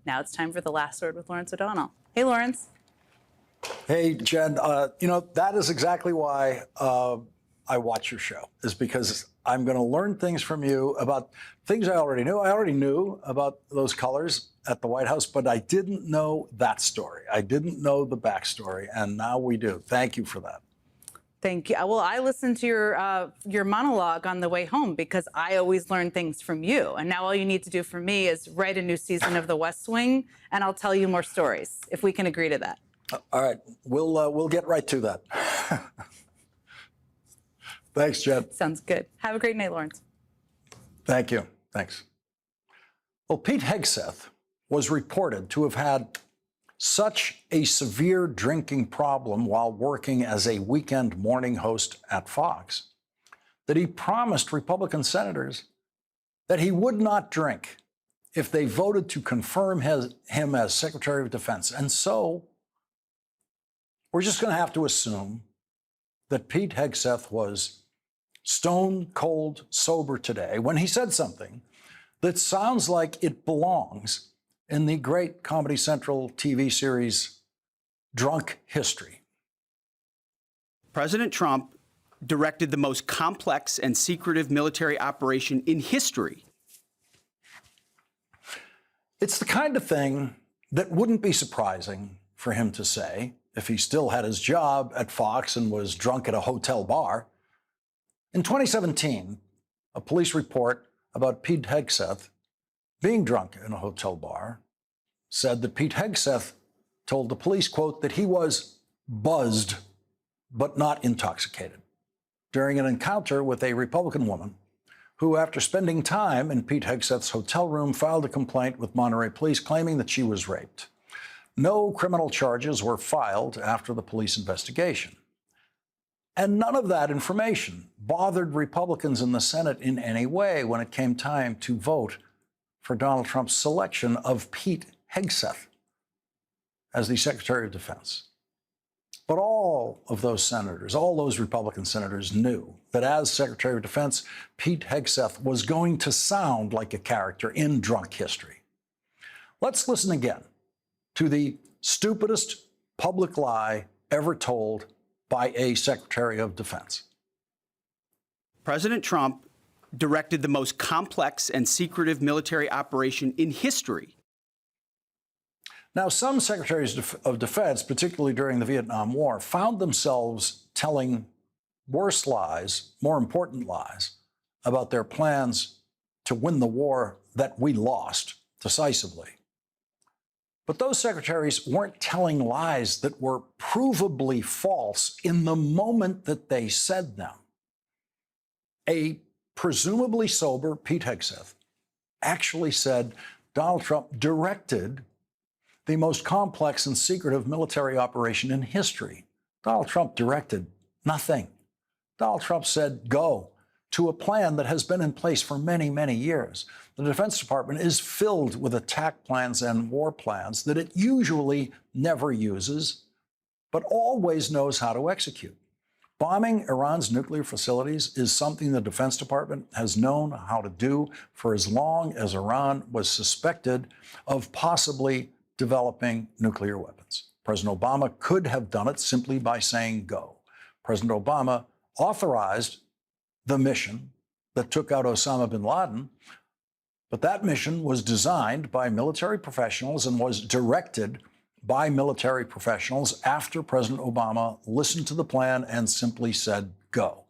Now it's time for The Last Word with Lawrence O'Donnell. Hey, Lawrence. Hey, Jen. That is exactly why I watch your show, is because I'm going to learn things from you about things I already knew. I already knew about those colors at the White House, but I didn't know that story. I didn't know the backstory, and now we do. Thank you for that. Thank you. Well, I listened to your monologue on the way home because I always learn things from you. And now all you need to do for me is write a new season of The West Wing, and I'll tell you more stories, if we can agree to that. All right. We'll get right to that. Thanks, Jen. Sounds good. Have a great night, Lawrence. Thank you. Thanks. Well, Pete Hegseth was reported to have had such a severe drinking problem while working as a weekend morning host at Fox that he promised Republican senators that he would not drink if they voted to confirm him as Secretary of Defense. And so we're just going to have to assume that Pete Hegseth was stone cold sober today when he said something that sounds like it belongs in the great Comedy Central TV series Drunk History. President Trump directed the most complex and secretive military operation in history. It's the kind of thing that wouldn't be surprising for him to say if he still had his job at Fox and was drunk at a hotel bar. In 2017, a police report about Pete Hegseth being drunk in a hotel bar said that Pete Hegseth told the police, quote, that he was buzzed but not intoxicated during an encounter with a Republican woman who, after spending time in Pete Hegseth's hotel room, filed a complaint with Monterey police claiming that she was raped. No criminal charges were filed after the police investigation. And none of that information bothered Republicans in the Senate in any way when it came time to vote for Donald Trump's selection of Pete Hegseth as the Secretary of Defense. But all of those senators, all those Republican senators knew that as Secretary of Defense, Pete Hegseth was going to sound like a character in Drunk History. Let's listen again to the stupidest public lie ever told by a Secretary of Defense. President Trump directed the most complex and secretive military operation in history. Now, some secretaries of defense, particularly during the Vietnam War, found themselves telling worse lies, more important lies, about their plans to win the war that we lost decisively. But those secretaries weren't telling lies that were provably false in the moment that they said them. A presumably sober Pete Hegseth actually said Donald Trump directed the most complex and secretive military operation in history. Donald Trump directed nothing. Donald Trump said go to a plan that has been in place for many, many years. The Defense Department is filled with attack plans and war plans that it usually never uses, but always knows how to execute. Bombing Iran's nuclear facilities is something the Defense Department has known how to do for as long as Iran was suspected of possibly developing nuclear weapons. President Obama could have done it simply by saying go. President Obama authorized the mission that took out Osama bin Laden, but that mission was designed by military professionals and was directed by military professionals after President Obama listened to the plan and simply said go.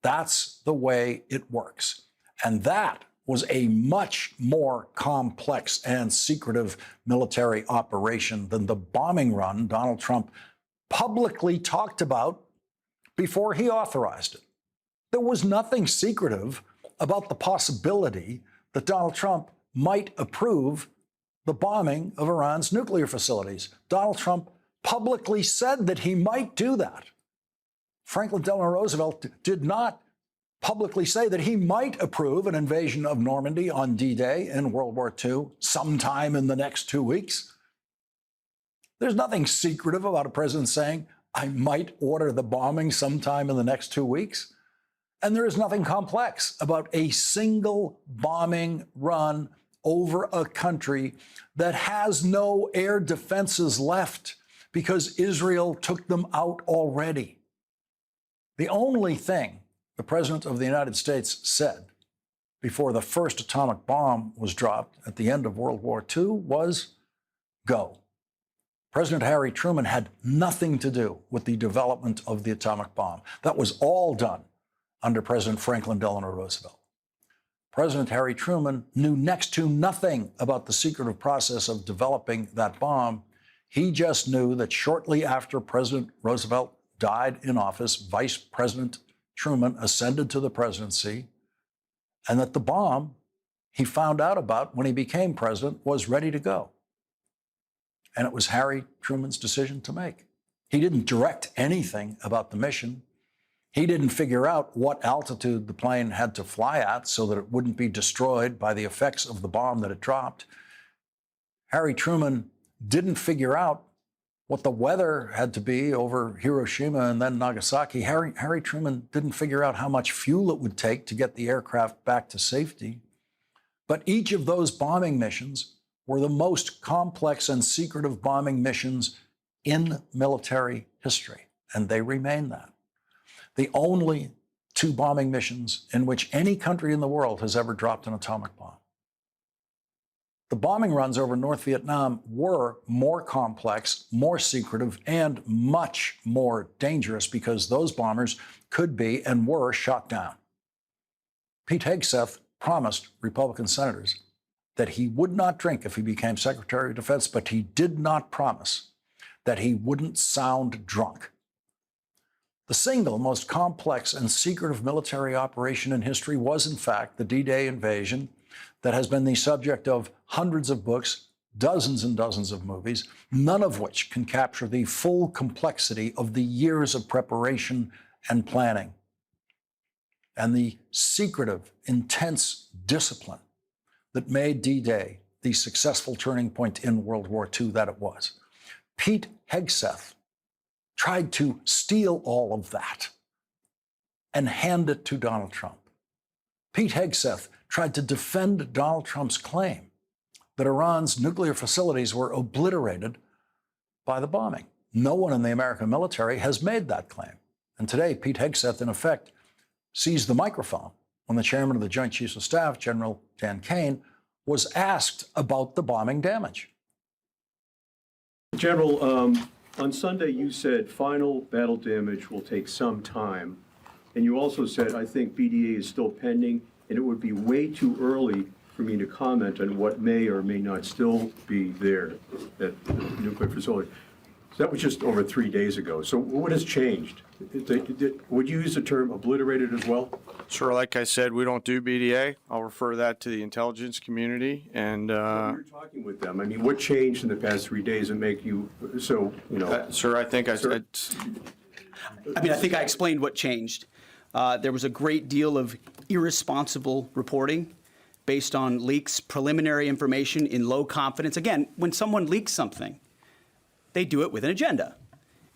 That's the way it works. And that was a much more complex and secretive military operation than the bombing run Donald Trump publicly talked about before he authorized it. There was nothing secretive about the possibility that Donald Trump might approve the bombing of Iran's nuclear facilities. Donald Trump publicly said that he might do that. Franklin Delano Roosevelt did not publicly say that he might approve an invasion of Normandy on D-Day in World War II sometime in the next 2 weeks. There's nothing secretive about a president saying, I might order the bombing sometime in the next 2 weeks. And there is nothing complex about a single bombing run over a country that has no air defenses left because Israel took them out already. The only thing the President of the United States said before the first atomic bomb was dropped at the end of World War II was, go. President Harry Truman had nothing to do with the development of the atomic bomb. That was all done under President Franklin Delano Roosevelt. President Harry Truman knew next to nothing about the secretive process of developing that bomb. He just knew that shortly after President Roosevelt died in office, Vice President Truman ascended to the presidency, and that the bomb he found out about when he became president was ready to go. And it was Harry Truman's decision to make. He didn't direct anything about the mission. He didn't figure out what altitude the plane had to fly at so that it wouldn't be destroyed by the effects of the bomb that it dropped. Harry Truman didn't figure out what the weather had to be over Hiroshima and then Nagasaki. Harry Truman didn't figure out how much fuel it would take to get the aircraft back to safety. But each of those bombing missions were the most complex and secretive bombing missions in military history, and they remain that. The only two bombing missions in which any country in the world has ever dropped an atomic bomb. The bombing runs over North Vietnam were more complex, more secretive, and much more dangerous because those bombers could be and were shot down. Pete Hegseth promised Republican senators that he would not drink if he became Secretary of Defense, but he did not promise that he wouldn't sound drunk. The single most complex and secretive military operation in history was, in fact, the D-Day invasion that has been the subject of hundreds of books, dozens and dozens of movies, none of which can capture the full complexity of the years of preparation and planning and the secretive, intense discipline that made D-Day the successful turning point in World War II that it was. Pete Hegseth tried to steal all of that and hand it to Donald Trump. Pete Hegseth tried to defend Donald Trump's claim that Iran's nuclear facilities were obliterated by the bombing. No one in the American military has made that claim. And today, Pete Hegseth, in effect, seized the microphone when the chairman of the Joint Chiefs of Staff, General Dan Kane, was asked about the bombing damage. General, on Sunday you said final battle damage will take some time. And you also said, I think BDA is still pending, and it would be way too early for me to comment on what may or may not still be there at the nuclear facility. So that was just over 3 days ago. So what has changed? Would you use the term obliterated as well? Sure, like I said, we don't do BDA. I'll refer that to the intelligence community. And You're talking with them. I mean, what changed in the past 3 days that make you so, you know? sir, I think I said. I mean, I think I explained what changed. There was a great deal of irresponsible reporting based on leaks, preliminary information in low confidence. Again, when someone leaks something, they do it with an agenda.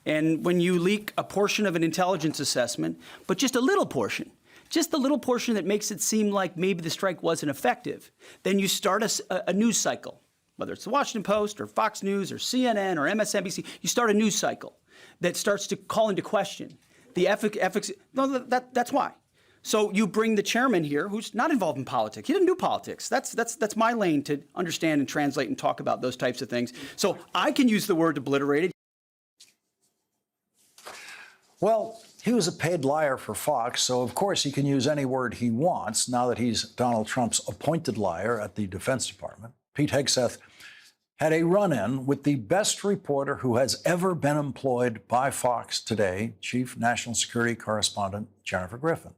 And when you leak a portion of an intelligence assessment, but just a little portion that makes it seem like maybe the strike wasn't effective, then you start a news cycle, whether it's the Washington Post or Fox News or CNN or MSNBC, you start a news cycle that starts to call into question the efficacy. No, that's why. So you bring the chairman here, who's not involved in politics. He didn't do politics. That's my lane to understand and translate and talk about those types of things. So I can use the word obliterated. Well, he was a paid liar for Fox, so of course he can use any word he wants now that he's Donald Trump's appointed liar at the Defense Department. Pete Hegseth had a run-in with the best reporter who has ever been employed by Fox today, Chief National Security Correspondent Jennifer Griffin.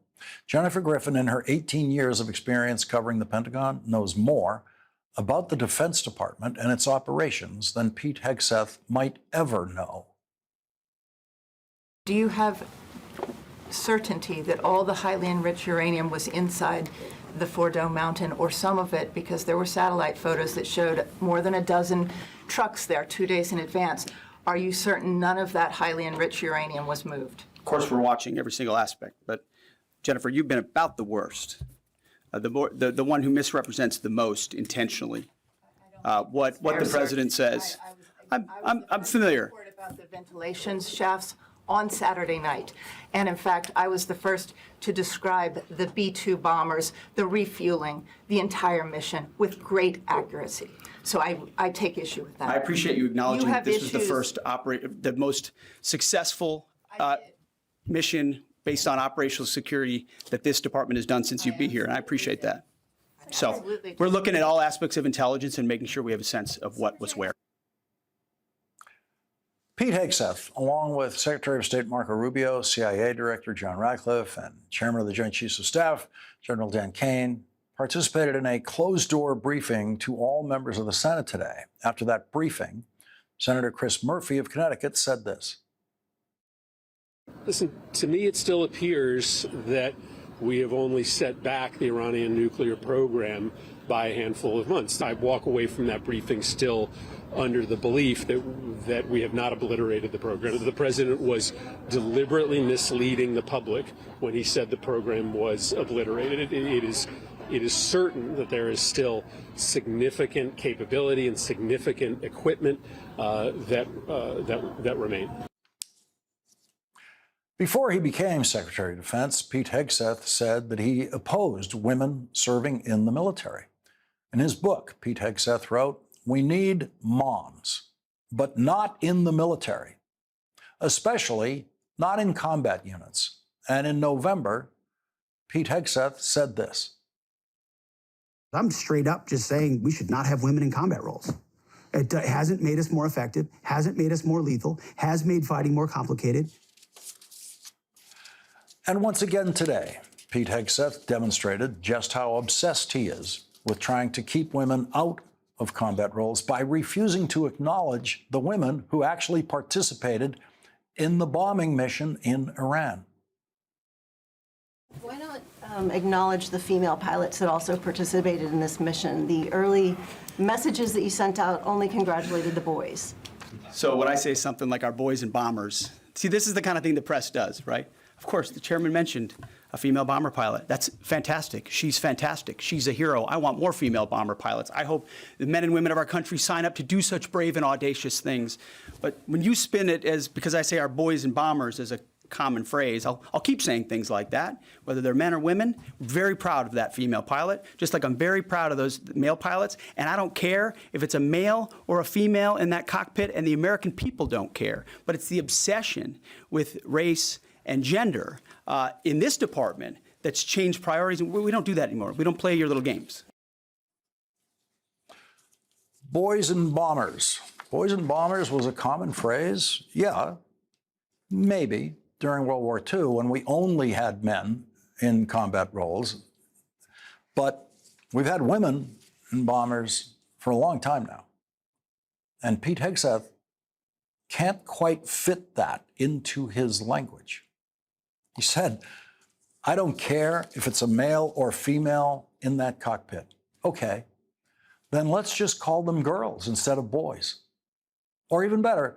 Jennifer Griffin, in her 18 years of experience covering the Pentagon, knows more about the Defense Department and its operations than Pete Hegseth might ever know. Do you have certainty that all the highly enriched uranium was inside the Fordo Mountain, or some of it, because there were satellite photos that showed more than a dozen trucks there 2 days in advance? Are you certain none of that highly enriched uranium was moved? Of course, we're watching every single aspect, but Jennifer, you've been about the worst the one who misrepresents the most intentionally what the president says. I'm familiar. Report about the ventilation shafts on Saturday night. And in fact, I was the first to describe the B-2 bombers, the refueling, the entire mission with great accuracy. So I take issue with that. I appreciate you acknowledging You that have this was the issues. the most successful mission based on operational security that this department has done since you've been here, and I appreciate that. So Absolutely. we're looking at all aspects of intelligence and making sure we have a sense of what was where. Pete Hegseth, along with Secretary of State Marco Rubio, CIA Director John Ratcliffe, and Chairman of the Joint Chiefs of Staff, General Dan Kane, participated in a closed-door briefing to all members of the Senate today. After that briefing, Senator Chris Murphy of Connecticut said this. Listen, to me, it still appears that we have only set back the Iranian nuclear program by a handful of months. I walk away from that briefing still under the belief that we have not obliterated the program. The president was deliberately misleading the public when he said the program was obliterated. It is certain that there is still significant capability and significant equipment that remain. Before he became Secretary of Defense, Pete Hegseth said that he opposed women serving in the military. In his book, Pete Hegseth wrote, "We need moms, but not in the military, especially not in combat units." And in November, Pete Hegseth said this. I'm straight up just saying we should not have women in combat roles. It hasn't made us more effective, hasn't made us more lethal, has made fighting more complicated. And once again today, Pete Hegseth demonstrated just how obsessed he is with trying to keep women out of combat roles by refusing to acknowledge the women who actually participated in the bombing mission in Iran. Why not acknowledge the female pilots that also participated in this mission? The early messages that you sent out only congratulated the boys. So when I say something like our boys and bombers, see, this is the kind of thing the press does, right? Of course, the chairman mentioned a female bomber pilot. That's fantastic. She's fantastic. She's a hero. I want more female bomber pilots. I hope the men and women of our country sign up to do such brave and audacious things. But when you spin it as, because I say our boys and bombers as a common phrase, I'll keep saying things like that, whether they're men or women. I'm very proud of that female pilot, just like I'm very proud of those male pilots. And I don't care if it's a male or a female in that cockpit, and the American people don't care. But it's the obsession with race and gender in this department that's changed priorities. And we don't do that anymore. We don't play your little games. Boys and bombers. Boys and bombers was a common phrase. Yeah, maybe during World War II when we only had men in combat roles. But we've had women in bombers for a long time now. And Pete Hegseth can't quite fit that into his language. He said, I don't care if it's a male or female in that cockpit. Okay, then let's just call them girls instead of boys. Or even better,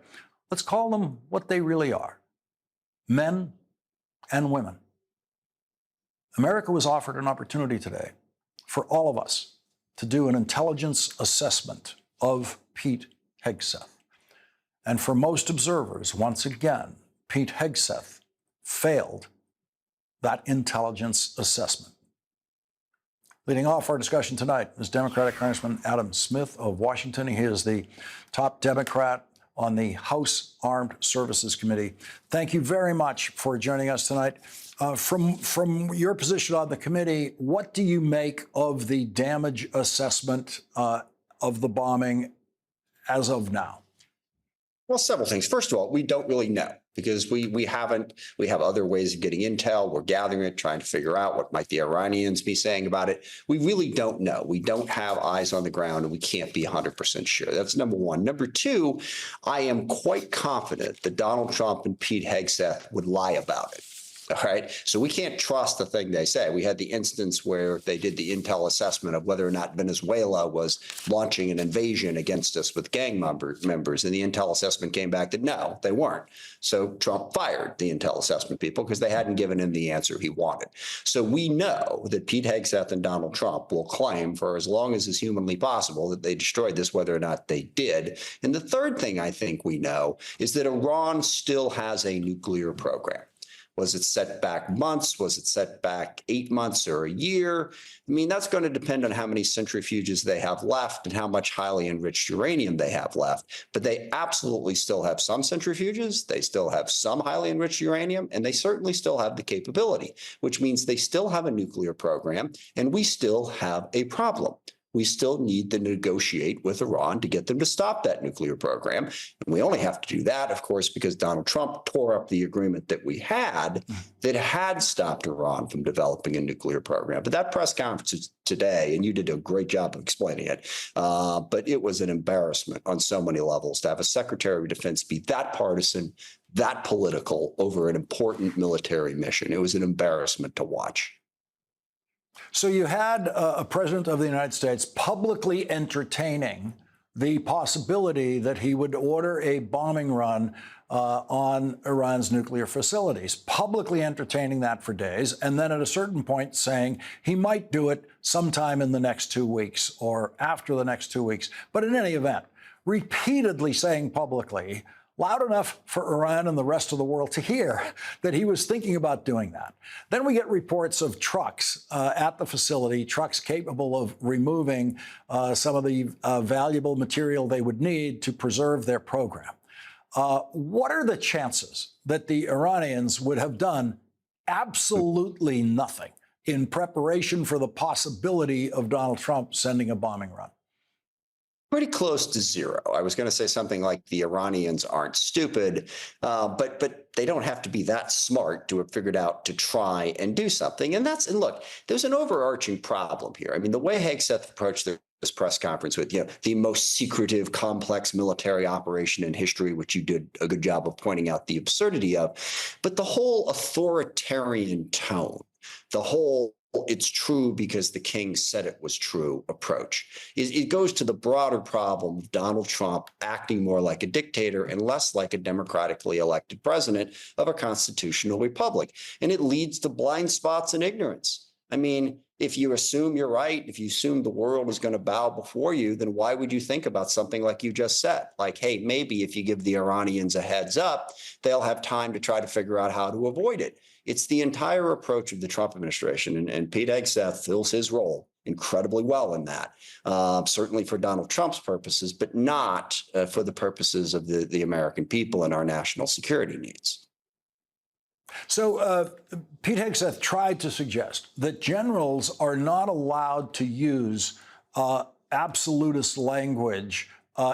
let's call them what they really are, men and women. America was offered an opportunity today for all of us to do an intelligence assessment of Pete Hegseth. And for most observers, once again, Pete Hegseth failed that intelligence assessment. Leading off our discussion tonight is Democratic Congressman Adam Smith of Washington. He is the top Democrat on the House Armed Services Committee. Thank you very much for joining us tonight. From your position on the committee, what do you make of the damage assessment of the bombing as of now? Well, several things. First of all, we don't really know because we have other ways of getting intel. We're gathering it, trying to figure out what might the Iranians be saying about it. We really don't know. We don't have eyes on the ground and we can't be 100% sure. That's number one. Number two, I am quite confident that Donald Trump and Pete Hegseth would lie about it. All right. So we can't trust the thing they say. We had the instance where they did the intel assessment of whether or not Venezuela was launching an invasion against us with gang members. And the intel assessment came back that no, they weren't. So Trump fired the intel assessment people because they hadn't given him the answer he wanted. So we know that Pete Hegseth and Donald Trump will claim for as long as is humanly possible that they destroyed this, whether or not they did. And the third thing I think we know is that Iran still has a nuclear program. Was it set back months? Was it set back 8 months or a year? I mean, that's going to depend on how many centrifuges they have left and how much highly enriched uranium they have left. But they absolutely still have some centrifuges. They still have some highly enriched uranium, and they certainly still have the capability, which means they still have a nuclear program, and we still have a problem. We still need to negotiate with Iran to get them to stop that nuclear program. And we only have to do that, of course, because Donald Trump tore up the agreement that we had that had stopped Iran from developing a nuclear program. But that press conference today, and you did a great job of explaining it, but it was an embarrassment on so many levels to have a Secretary of Defense be that partisan, that political over an important military mission. It was an embarrassment to watch. So you had a president of the United States publicly entertaining the possibility that he would order a bombing run on Iran's nuclear facilities, publicly entertaining that for days, and then at a certain point saying he might do it sometime in the next 2 weeks or after the next 2 weeks. But in any event, repeatedly saying publicly, loud enough for Iran and the rest of the world to hear that he was thinking about doing that. Then we get reports of trucks at the facility, trucks capable of removing some of the valuable material they would need to preserve their program. What are the chances that the Iranians would have done absolutely nothing in preparation for the possibility of Donald Trump sending a bombing run? Pretty close to zero. I was going to say something like the Iranians aren't stupid, but they don't have to be that smart to have figured out to try and do something. And look, there's an overarching problem here. I mean, the way Hegseth approached this press conference with, the most secretive, complex military operation in history, which you did a good job of pointing out the absurdity of, but the whole authoritarian tone, the whole it's true because the king said it was true approach. It goes to the broader problem of Donald Trump acting more like a dictator and less like a democratically elected president of a constitutional republic. And it leads to blind spots and ignorance. I mean, if you assume you're right, if you assume the world is going to bow before you, then why would you think about something like you just said? Like, hey, maybe if you give the Iranians a heads up, they'll have time to try to figure out how to avoid it. It's the entire approach of the Trump administration, and Pete Hegseth fills his role incredibly well in that, certainly for Donald Trump's purposes, but not for the purposes of the American people and our national security needs. So Pete Hegseth tried to suggest that generals are not allowed to use absolutist language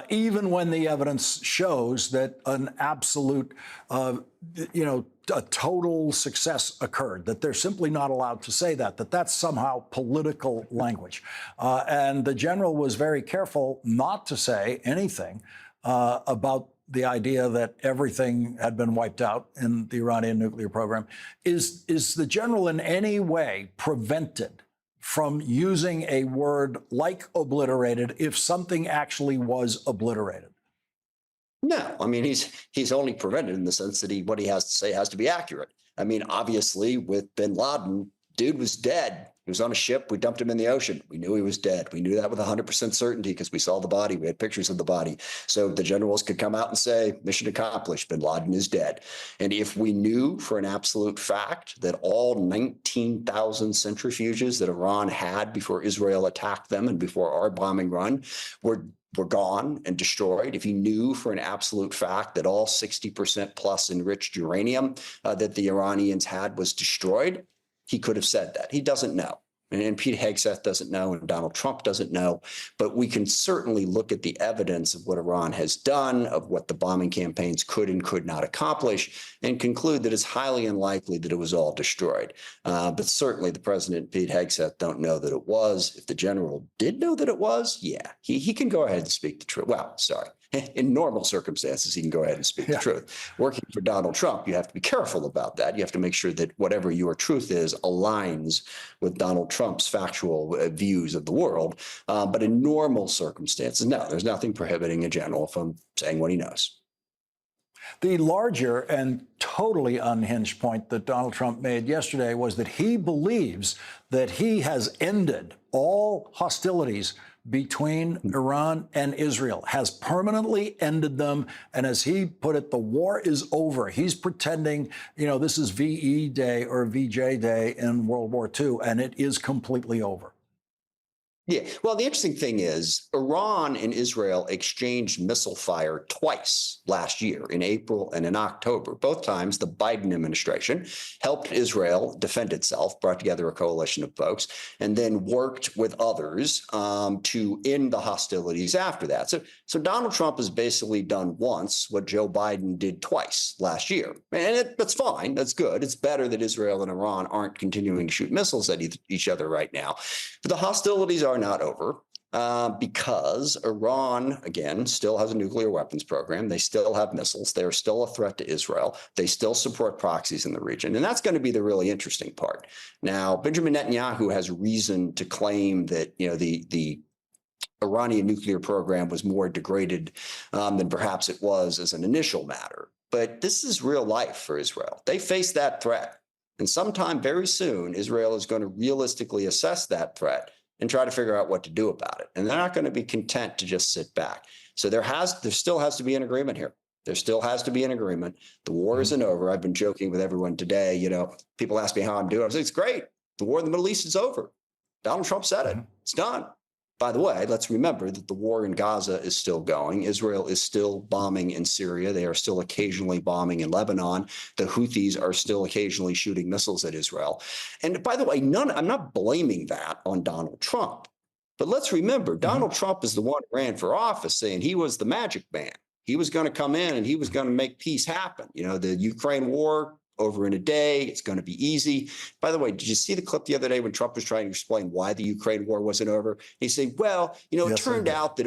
even when the evidence shows that an absolute, a total success occurred, that they're simply not allowed to say that that's somehow political language. And the general was very careful not to say anything about the idea that everything had been wiped out in the Iranian nuclear program. Is the general in any way prevented from using a word like obliterated if something actually was obliterated? No, I mean, he's only prevented in the sense that what he has to say has to be accurate. I mean, obviously, with bin Laden, dude was dead. He was on a ship. We dumped him in the ocean. We knew he was dead. We knew that with 100% certainty because we saw the body. We had pictures of the body. So the generals could come out and say, mission accomplished. Bin Laden is dead. And if we knew for an absolute fact that all 19,000 centrifuges that Iran had before Israel attacked them and before our bombing run were gone and destroyed, if he knew for an absolute fact that all 60% plus enriched uranium that the Iranians had was destroyed, he could have said that. He doesn't know. And Pete Hegseth doesn't know, and Donald Trump doesn't know. But we can certainly look at the evidence of what Iran has done, of what the bombing campaigns could and could not accomplish, and conclude that it's highly unlikely that it was all destroyed. But certainly the president, Pete Hegseth, don't know that it was. If the general did know that it was, yeah, he can go ahead and speak the truth. Well, sorry. In normal circumstances, he can go ahead and speak the truth. Working for Donald Trump, you have to be careful about that. You have to make sure that whatever your truth is aligns with Donald Trump's factual views of the world. But in normal circumstances, no, there's nothing prohibiting a general from saying what he knows. The larger and totally unhinged point that Donald Trump made yesterday was that he believes that he has ended all hostilities between Iran and Israel, has permanently ended them. And as he put it, the war is over. He's pretending, this is VE Day or VJ Day in World War II, and it is completely over. Yeah, well, the interesting thing is Iran and Israel exchanged missile fire twice last year, in April and in October. Both times, the Biden administration helped Israel defend itself, brought together a coalition of folks, and then worked with others to end the hostilities after that. So Donald Trump has basically done once what Joe Biden did twice last year. And that's fine. That's good. It's better that Israel and Iran aren't continuing to shoot missiles at each other right now. But the hostilities are not over because Iran, again, still has a nuclear weapons program. They still have missiles. They are still a threat to Israel. They still support proxies in the region. And that's going to be the really interesting part. Now, Benjamin Netanyahu has reason to claim that, the Iranian nuclear program was more degraded than perhaps it was as an initial matter. But this is real life for Israel. They face that threat. And sometime very soon, Israel is going to realistically assess that threat and try to figure out what to do about it. And they're not going to be content to just sit back. So there still has to be an agreement here. There still has to be an agreement. The war isn't over. I've been joking with everyone today. People ask me how I'm doing. I say, it's great. The war in the Middle East is over. Donald Trump said it. It's done. By the way, let's remember that the war in Gaza is still going. Israel is still bombing in Syria. They are still occasionally bombing in Lebanon. The Houthis are still occasionally shooting missiles at Israel. And by the way, I'm not blaming that on Donald Trump. But let's remember, Donald Trump is the one who ran for office saying he was the magic man. He was going to come in and he was going to make peace happen. The Ukraine war, over in a day. It's going to be easy. By the way, did you see the clip the other day when Trump was trying to explain why the Ukraine war wasn't over? He said, well, it turned out that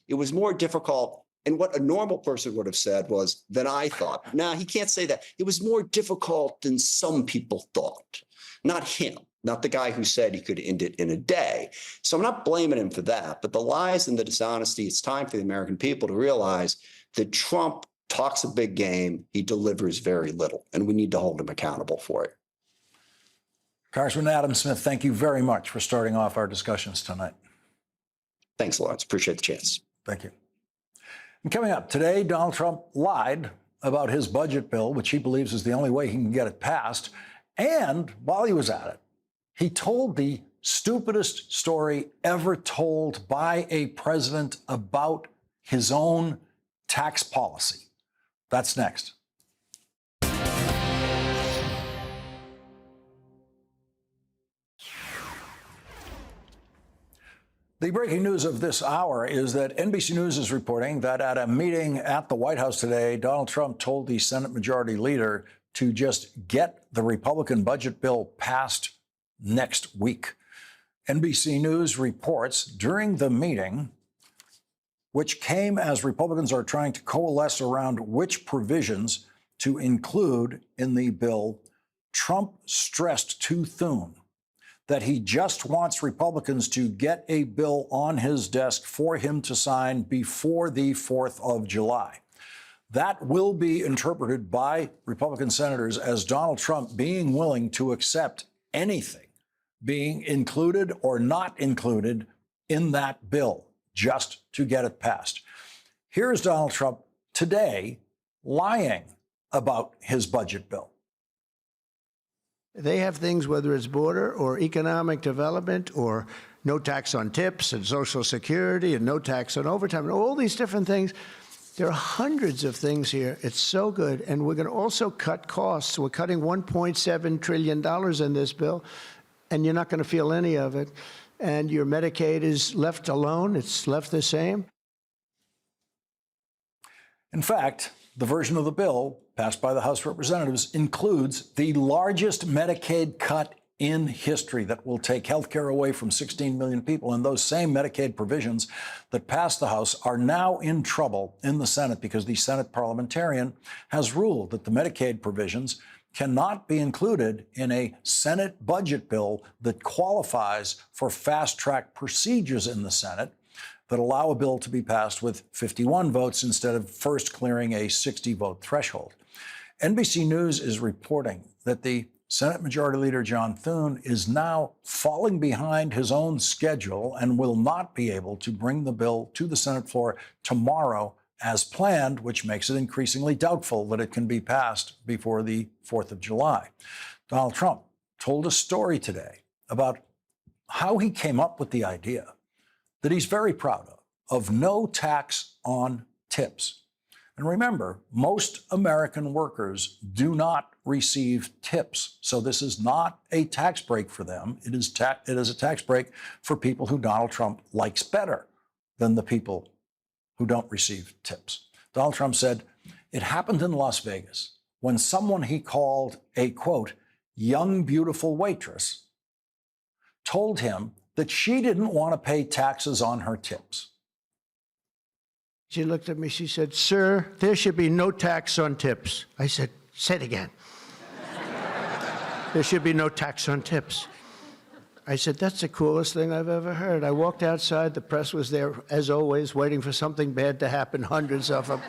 it was more difficult. And what a normal person would have said was, than I thought. Nah, he can't say that. It was more difficult than some people thought. Not him, not the guy who said he could end it in a day. So I'm not blaming him for that. But the lies and the dishonesty, it's time for the American people to realize that Trump talks a big game, he delivers very little, and we need to hold him accountable for it. Congressman Adam Smith, thank you very much for starting off our discussions tonight. Thanks, Lawrence. Appreciate the chance. Thank you. And coming up today, Donald Trump lied about his budget bill, which he believes is the only way he can get it passed. And while he was at it, he told the stupidest story ever told by a president about his own tax policy. That's next. The breaking news of this hour is that NBC News is reporting that at a meeting at the White House today, Donald Trump told the Senate Majority Leader to just get the Republican budget bill passed next week. NBC News reports during the meeting, which came as Republicans are trying to coalesce around which provisions to include in the bill, Trump stressed to Thune that he just wants Republicans to get a bill on his desk for him to sign before the 4th of July. That will be interpreted by Republican senators as Donald Trump being willing to accept anything being included or not included in that bill, just to get it passed. Here's Donald Trump today lying about his budget bill. They have things, whether it's border or economic development or no tax on tips and Social Security and no tax on overtime and all these different things. There are hundreds of things here. It's so good. And we're going to also cut costs. We're cutting $1.7 trillion in this bill. and you're not going to feel any of it. And your Medicaid is left alone. It's left the same. In fact, the version of the bill passed by the House of Representatives includes the largest Medicaid cut in history that will take health care away from 16 million people. And those same Medicaid provisions that passed the House are now in trouble in the Senate because the Senate parliamentarian has ruled that the Medicaid provisions cannot be included in a Senate budget bill that qualifies for fast-track procedures in the Senate that allow a bill to be passed with 51 votes instead of first clearing a 60-vote threshold. NBC News is reporting that the Senate Majority Leader John Thune is now falling behind his own schedule and will not be able to bring the bill to the Senate floor tomorrow as planned, which makes it increasingly doubtful that it can be passed before the 4th of July. Donald Trump told a story today about how he came up with the idea that he's very proud of no tax on tips. And remember, most American workers do not receive tips. So this is not a tax break for them. It is a tax break for people who Donald Trump likes better than the people who don't receive tips. Donald Trump said, it happened in Las Vegas when someone he called a, quote, young, beautiful waitress told him that she didn't want to pay taxes on her tips. She looked at me, she said, sir, there should be no tax on tips. I said, say it again. There should be no tax on tips. I said, that's the coolest thing I've ever heard. I walked outside, the press was there, as always, waiting for something bad to happen, hundreds of them.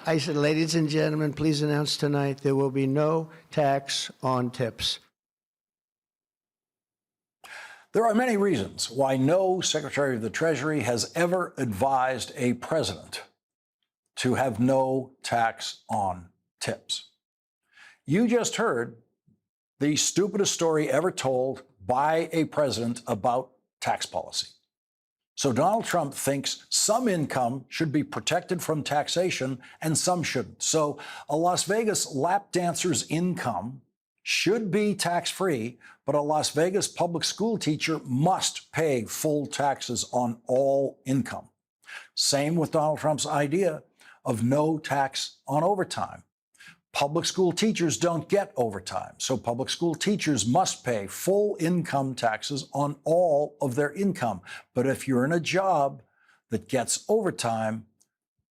I said, ladies and gentlemen, please announce tonight there will be no tax on tips. There are many reasons why no Secretary of the Treasury has ever advised a president to have no tax on tips. You just heard the stupidest story ever told by a president about tax policy. So Donald Trump thinks some income should be protected from taxation and some shouldn't. So a Las Vegas lap dancer's income should be tax-free, but a Las Vegas public school teacher must pay full taxes on all income. Same with Donald Trump's idea of no tax on overtime. Public school teachers don't get overtime, so public school teachers must pay full income taxes on all of their income. But if you're in a job that gets overtime,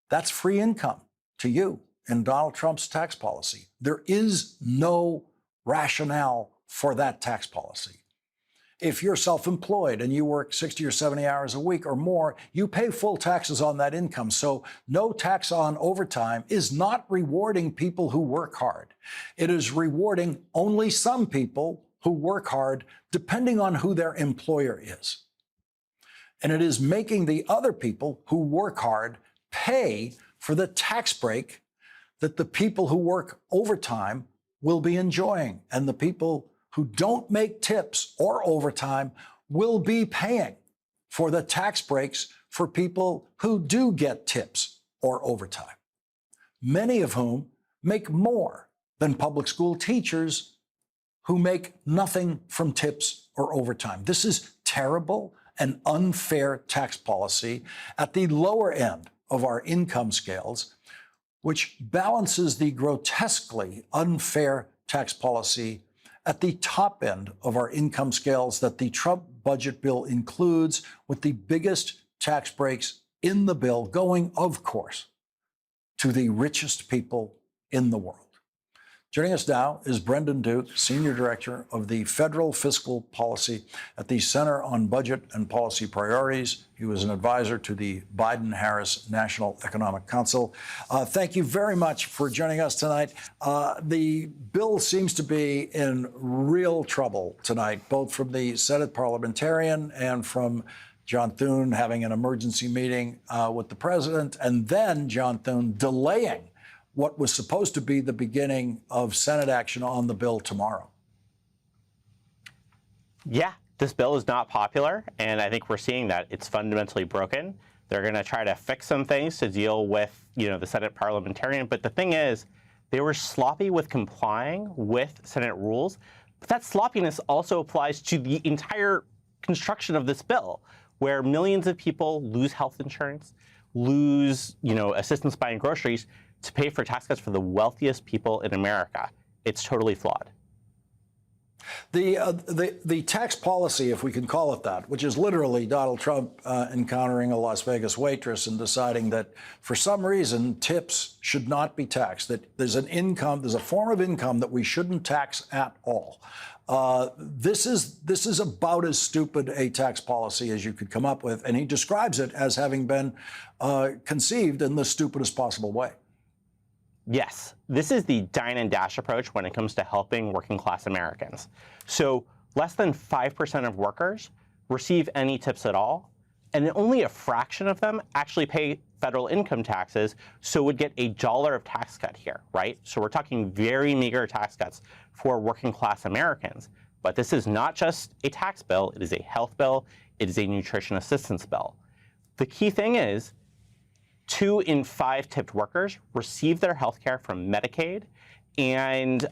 that's free income to you in Donald Trump's tax policy. There is no rationale for that tax policy. If you're self-employed and you work 60 or 70 hours a week or more, you pay full taxes on that income. So no tax on overtime is not rewarding people who work hard. It is rewarding only some people who work hard, depending on who their employer is. And it is making the other people who work hard pay for the tax break that the people who work overtime will be enjoying. And the people who don't make tips or overtime will be paying for the tax breaks for people who do get tips or overtime, many of whom make more than public school teachers who make nothing from tips or overtime. This is terrible and unfair tax policy at the lower end of our income scales, which balances the grotesquely unfair tax policy at the top end of our income scales that the Trump budget bill includes, with the biggest tax breaks in the bill going, of course, to the richest people in the world. Joining us now is Brendan Duke, Senior Director of the Federal Fiscal Policy at the Center on Budget and Policy Priorities. He was an advisor to the Biden-Harris National Economic Council. Thank you very much for joining us tonight. The bill seems to be in real trouble tonight, both from the Senate parliamentarian and from John Thune having an emergency meeting with the president, and then John Thune delaying what was supposed to be the beginning of Senate action on the bill tomorrow. Yeah, this bill is not popular, and I think we're seeing that it's fundamentally broken. They're going to try to fix some things to deal with, the Senate parliamentarian, but the thing is, they were sloppy with complying with Senate rules But that sloppiness also applies to the entire construction of this bill, where millions of people lose health insurance, lose, assistance buying groceries to pay for tax cuts for the wealthiest people in America. It's totally flawed. The tax policy, if we can call it that, which is literally Donald Trump encountering a Las Vegas waitress and deciding that for some reason tips should not be taxed, that there's a form of income that we shouldn't tax at all. This is about as stupid a tax policy as you could come up with, and he describes it as having been conceived in the stupidest possible way. Yes, this is the dine and dash approach when it comes to helping working class Americans. So less than 5% of workers receive any tips at all, and only a fraction of them actually pay federal income taxes, so would get $1 of tax cut here, right? So we're talking very meager tax cuts for working class Americans. But this is not just a tax bill, it is a health bill, it is a nutrition assistance bill. The key thing is, 2 in 5 tipped workers receive their health care from Medicaid and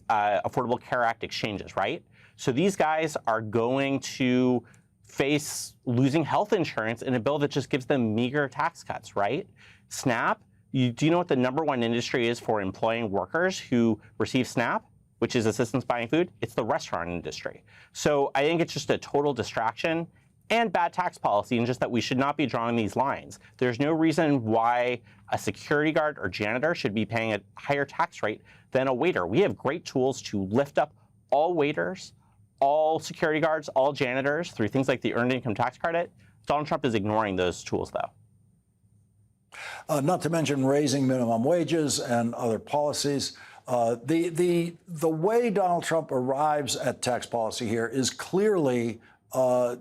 Affordable Care Act exchanges, right? So these guys are going to face losing health insurance in a bill that just gives them meager tax cuts, right? SNAP, do you know what the #1 industry is for employing workers who receive SNAP, which is assistance buying food? It's the restaurant industry. So I think it's just a total distraction and bad tax policy, and just that we should not be drawing these lines. There's no reason why a security guard or janitor should be paying a higher tax rate than a waiter. We have great tools to lift up all waiters, all security guards, all janitors through things like the Earned Income Tax Credit. Donald Trump is ignoring those tools, though. Not to mention raising minimum wages and other policies. The way Donald Trump arrives at tax policy here is clearly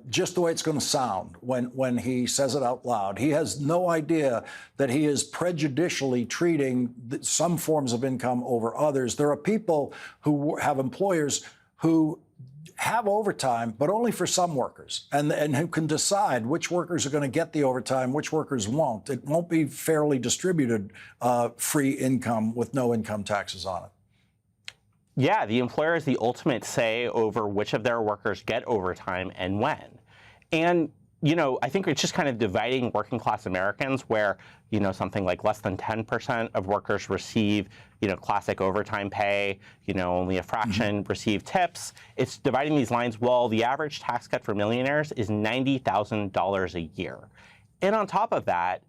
just the way it's going to sound when he says it out loud. He has no idea that he is prejudicially treating some forms of income over others. There are people who have employers who have overtime, but only for some workers, and who can decide which workers are going to get the overtime, which workers won't. It won't be fairly distributed free income with no income taxes on it. Yeah, the employer is the ultimate say over which of their workers get overtime and when. And, I think it's just kind of dividing working class Americans where, something like less than 10% of workers receive, classic overtime pay, only a fraction receive tips. It's dividing these lines. Well, the average tax cut for millionaires is $90,000 a year. And on top of that,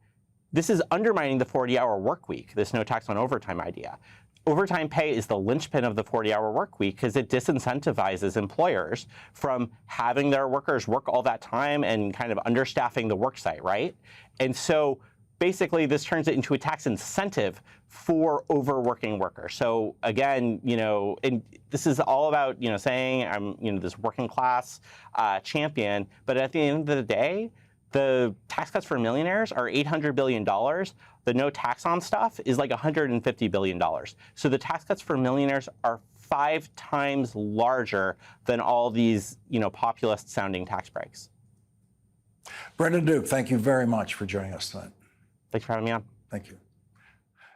this is undermining the 40-hour work week, this no tax on overtime idea. Overtime pay is the linchpin of the 40-hour work week because it disincentivizes employers from having their workers work all that time and kind of understaffing the work site, right? And so basically this turns it into a tax incentive for overworking workers. So again, and this is all about, saying I'm, this working class champion, but at the end of the day, the tax cuts for millionaires are $800 billion. The no tax on stuff is like $150 billion. So the tax cuts for millionaires are 5 times larger than all these, populist sounding tax breaks. Brendan Duke, thank you very much for joining us tonight. Thanks for having me on. Thank you.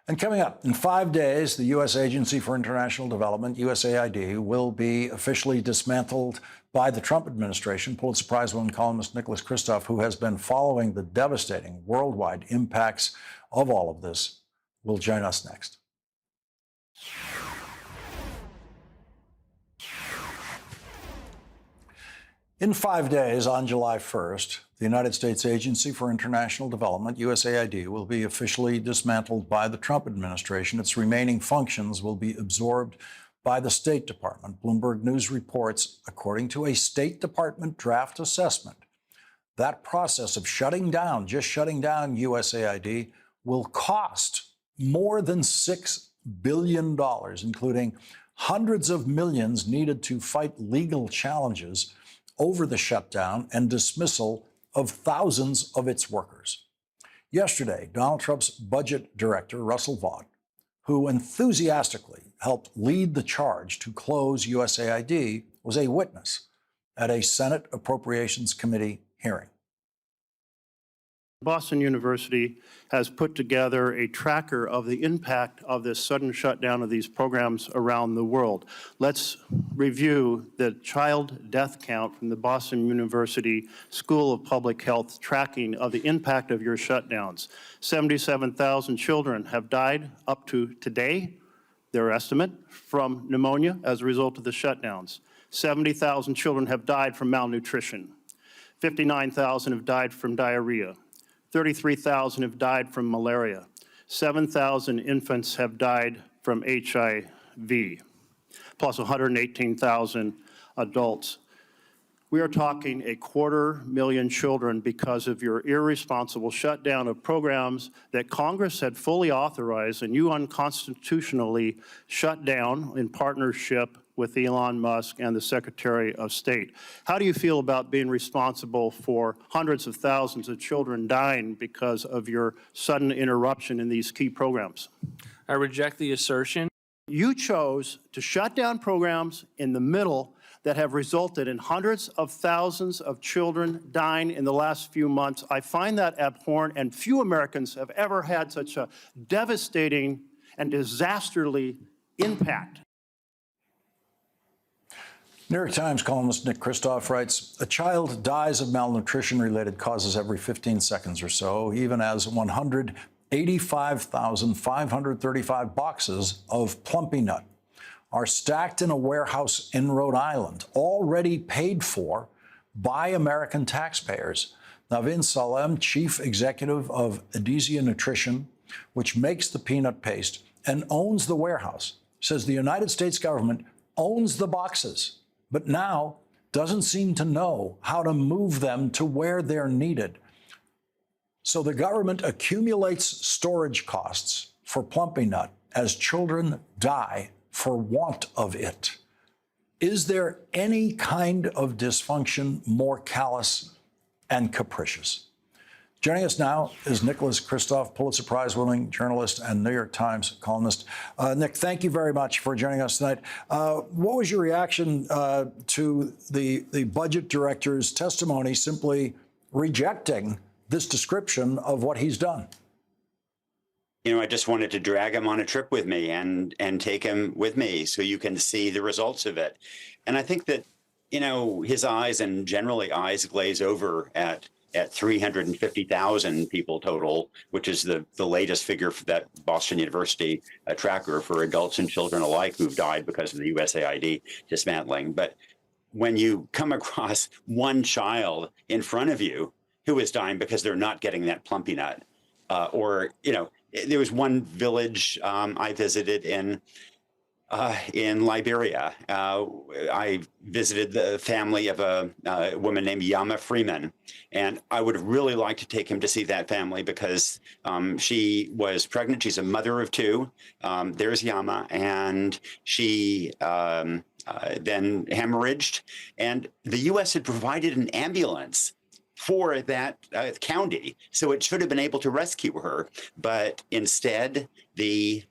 And coming up, in 5 days, the U.S. Agency for International Development, USAID, will be officially dismantled by the Trump administration. Pulitzer Prize-winning columnist Nicholas Kristof, who has been following the devastating worldwide impacts of all of this, will join us next. In 5 days, on July 1st, the United States Agency for International Development, USAID, will be officially dismantled by the Trump administration. Its remaining functions will be absorbed by the State Department. Bloomberg News reports, according to a State Department draft assessment, that process of shutting down USAID, will cost more than $6 billion, including hundreds of millions needed to fight legal challenges over the shutdown and dismissal of thousands of its workers. Yesterday, Donald Trump's budget director, Russell Vought, who enthusiastically helped lead the charge to close USAID, was a witness at a Senate Appropriations Committee hearing. Boston University has put together a tracker of the impact of this sudden shutdown of these programs around the world. Let's review the child death count from the Boston University School of Public Health tracking of the impact of your shutdowns. 77,000 children have died up to today, their estimate, from pneumonia as a result of the shutdowns. 70,000 children have died from malnutrition. 59,000 have died from diarrhea. 33,000 have died from malaria. 7,000 infants have died from HIV, plus 118,000 adults. We are talking 250,000 children because of your irresponsible shutdown of programs that Congress had fully authorized and you unconstitutionally shut down in partnership with Elon Musk and the Secretary of State. How do you feel about being responsible for hundreds of thousands of children dying because of your sudden interruption in these key programs? I reject the assertion. You chose to shut down programs in the middle that have resulted in hundreds of thousands of children dying in the last few months. I find that abhorrent, and few Americans have ever had such a devastating and disasterly impact. New York Times columnist Nick Kristof writes, a child dies of malnutrition-related causes every 15 seconds or so, even as 185,535 boxes of Plumpy Nut are stacked in a warehouse in Rhode Island, already paid for by American taxpayers. Navin Salem, chief executive of Adizia Nutrition, which makes the peanut paste and owns the warehouse, says the United States government owns the boxes, but now doesn't seem to know how to move them to where they're needed. So the government accumulates storage costs for Plumpy Nut as children die for want of it. Is there any kind of dysfunction more callous and capricious? Joining us now is Nicholas Kristof, Pulitzer Prize-winning journalist and New York Times columnist. Nick, thank you very much for joining us tonight. What was your reaction to the budget director's testimony simply rejecting this description of what he's done? You know, I just wanted to drag him on a trip with me and take him with me so you can see the results of it. And I think that, you know, his eyes and generally eyes glaze over at 350,000 people total, which is the latest figure for that Boston University tracker for adults and children alike who've died because of the USAID dismantling. But when you come across one child in front of you who is dying because they're not getting that Plumpy Nut, or, you know, there was one village I visited in Liberia. I visited the family of a woman named Yama Freeman, and I would have really liked to take him to see that family because she was pregnant. She's a mother of two. There's Yama, and she then hemorrhaged, and the U.S. had provided an ambulance for that county, so it should have been able to rescue her, but instead the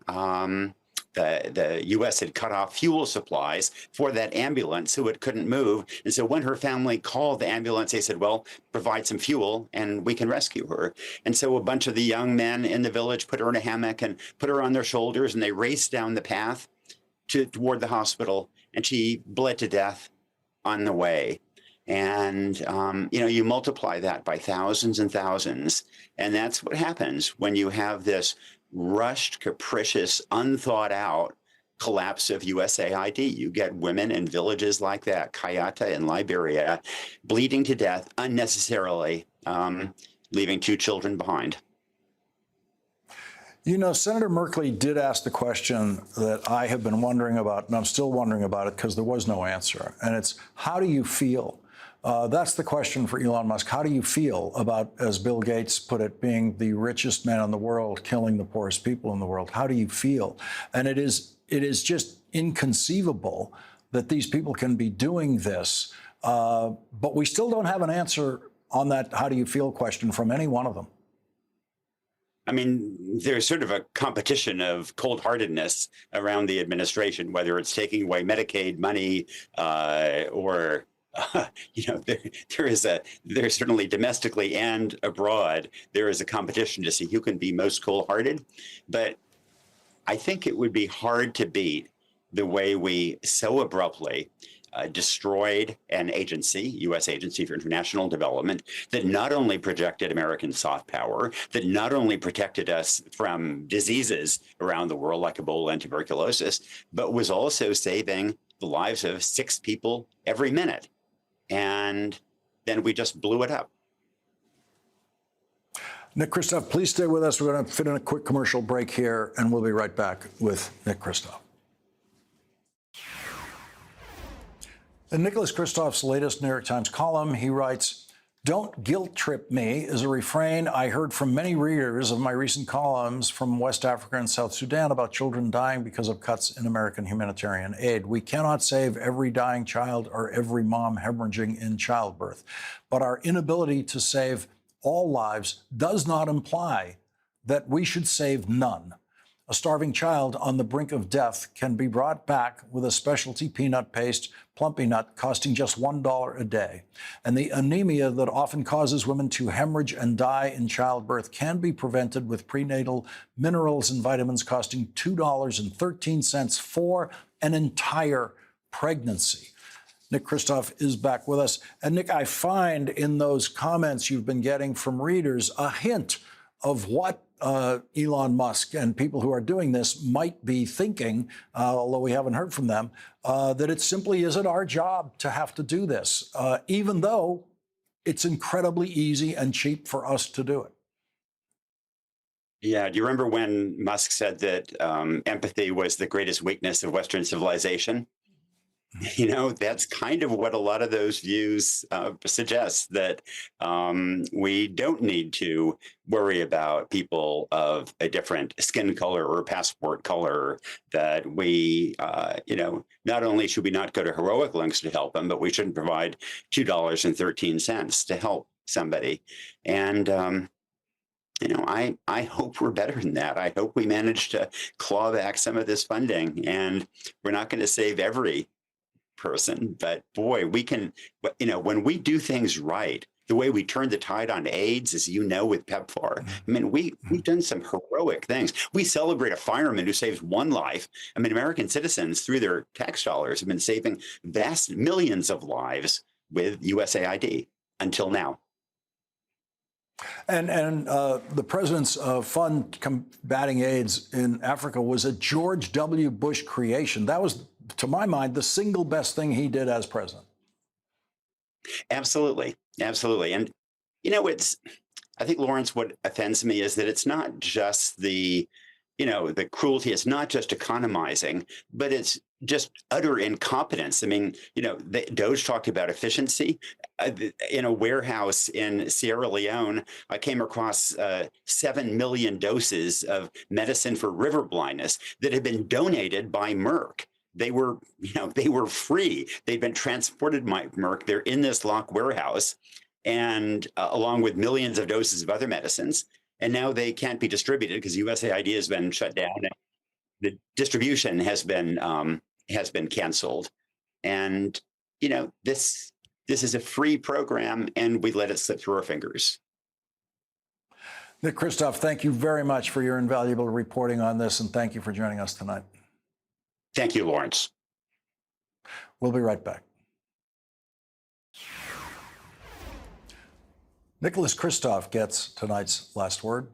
U.S. had cut off fuel supplies for that ambulance, so it couldn't move. And so when her family called the ambulance, they said, well, provide some fuel and we can rescue her. And so a bunch of the young men in the village put her in a hammock and put her on their shoulders, and they raced down the path toward the hospital, and she bled to death on the way. And, you know, you multiply that by thousands and thousands, and that's what happens when you have this rushed, capricious, unthought out collapse of USAID. You get women in villages like that, Kayata in Liberia, bleeding to death unnecessarily, leaving two children behind. You know, Senator Merkley did ask the question that I have been wondering about, and I'm still wondering about it because there was no answer. And it's, how do you feel? That's the question for Elon Musk. How do you feel about, as Bill Gates put it, being the richest man in the world, killing the poorest people in the world? How do you feel? And it is just inconceivable that these people can be doing this. But we still don't have an answer on that how do you feel question from any one of them. I mean, there's sort of a competition of cold-heartedness around the administration, whether it's taking away Medicaid money or there's certainly domestically and abroad, there is a competition to see who can be most cold-hearted. But I think it would be hard to beat the way we so abruptly destroyed an agency, U.S. Agency for International Development, that not only projected American soft power, that not only protected us from diseases around the world like Ebola and tuberculosis, but was also saving the lives of 6 people every minute. And then we just blew it up. Nick Kristof, please stay with us. We're going to fit in a quick commercial break here, and we'll be right back with Nick Kristof. In Nicholas Kristof's latest New York Times column, he writes, "Don't guilt trip me" is a refrain I heard from many readers of my recent columns from West Africa and South Sudan about children dying because of cuts in American humanitarian aid. We cannot save every dying child or every mom hemorrhaging in childbirth, but our inability to save all lives does not imply that we should save none. A starving child on the brink of death can be brought back with a specialty peanut paste, Plumpy Nut, costing just $1 a day. And the anemia that often causes women to hemorrhage and die in childbirth can be prevented with prenatal minerals and vitamins costing $2.13 for an entire pregnancy. Nick Kristof is back with us. And Nick, I find in those comments you've been getting from readers a hint of what Elon Musk and people who are doing this might be thinking, although we haven't heard from them, that it simply isn't our job to have to do this, even though it's incredibly easy and cheap for us to do it. Yeah. Do you remember when Musk said that empathy was the greatest weakness of Western civilization? That's kind of what a lot of those views suggest, that we don't need to worry about people of a different skin color or passport color, that we, not only should we not go to heroic lengths to help them, but we shouldn't provide $2.13 to help somebody. And, I hope we're better than that. I hope we manage to claw back some of this funding, and we're not going to save every person, but boy, we can, when we do things right, the way we turned the tide on AIDS, as you know, with PEPFAR, I mean, we've done some heroic things. We celebrate a fireman who saves one life. I mean, American citizens, through their tax dollars, have been saving vast millions of lives with USAID until now. And the president's fund combating AIDS in Africa was a George W. Bush creation. That was, to my mind, the single best thing he did as president. Absolutely. Absolutely. And, I think, Lawrence, what offends me is that it's not just the cruelty. It's not just economizing, but it's just utter incompetence. I mean, Doge talked about efficiency. In a warehouse in Sierra Leone, I came across 7 million doses of medicine for river blindness that had been donated by Merck. They were free. They'd been transported by Merck. They're in this locked warehouse, and along with millions of doses of other medicines. And now they can't be distributed because USAID has been shut down. And the distribution has been canceled. And this is a free program, and we let it slip through our fingers. Nick Kristof, thank you very much for your invaluable reporting on this, and thank you for joining us tonight. Thank you, Lawrence. We'll be right back. Nicholas Kristof gets tonight's last word.